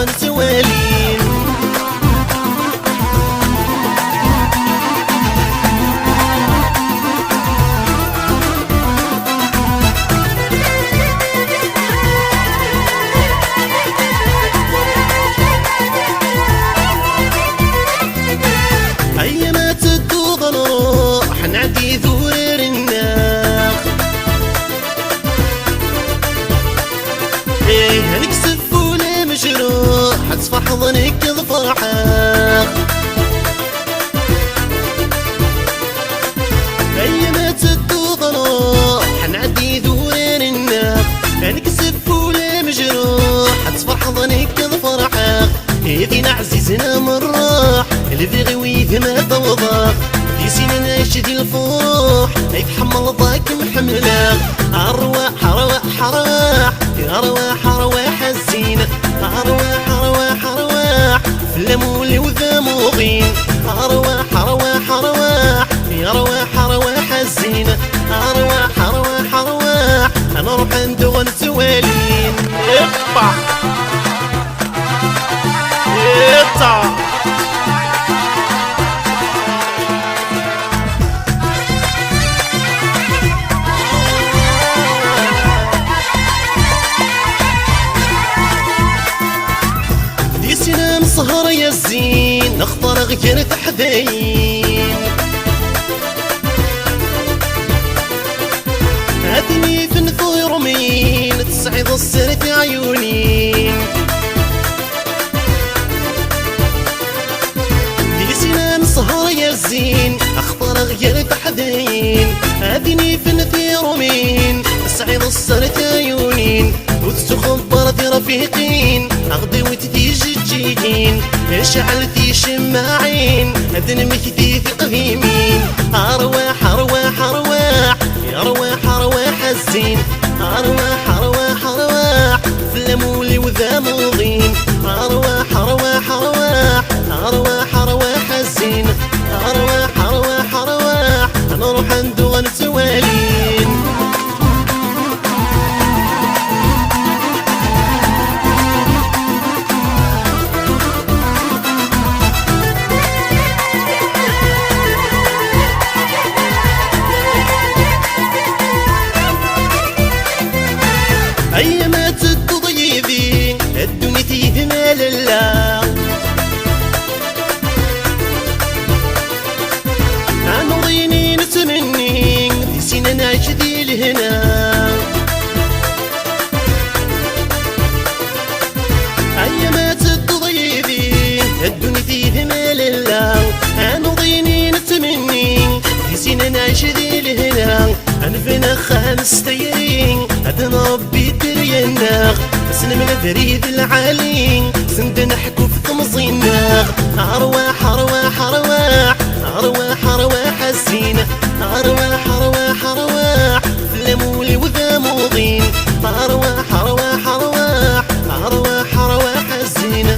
دوغن توالين. أيامات الدوغن روح نعدي ذورير الناق، ايه نكسب ولا مجروح تصفح ظنك الفرحة. أيامات الدوغن روح نعدي ذورير الناق، نكسب ولا مجروح تصفح ظنك الفرحة. إذن عزيزنا من راح البغي ويذ ما توضاق، في سنة ناشد الفروح يتحمل ضاك محملة. أرواح أرواح أرواح يا أرواح أرواح الزينة، أرواح أرواح أرواح في الليمون وذاموغين. أرواح أرواح أرواح يا أرواح أرواح الزينة، أرواح أرواح أرواح أنا نروح ندوغن توالين. يبا يطا دي سنام سهر يا الزين نختار غير تحذين. هاتني في نثور مين تسعد السر في عيوني. سهر يا الزين اختار غير تحذين. هذني في نثير مين سعيد السرت عيونين، وتخبر في رفيقين اغدي وتتيجي تجيين. شعلتي شماعين ادنمكتي في قديمين. ارواح ارواح ارواح يا ارواح ارواح الزين، ارواح ارواح ارواح في الليمون وذاموغين. ارواح ارواح ارواح ارواح ارواح الزين، أرواح أرواح أرواح نروح ندوغن توالين. أيامات التضييبين الدنيا فيه مال الله، نضيني نتمني في سنة نعجدي لهنا. أيامات التضييبي الدنيا فيه مال الله، نضيني نتمني في سنة نعجدي لهنا. أنفنا خمس تيرين أدنى ربي درينا، سن من فريد العالي سند نحكو في تمزينا. أرواح أرواح أرواح أرواح أرواح الزينة، أرواح أرواح أرواح في الليمون وذاموغين. أرواح أرواح أرواح أرواح أرواح الزينة.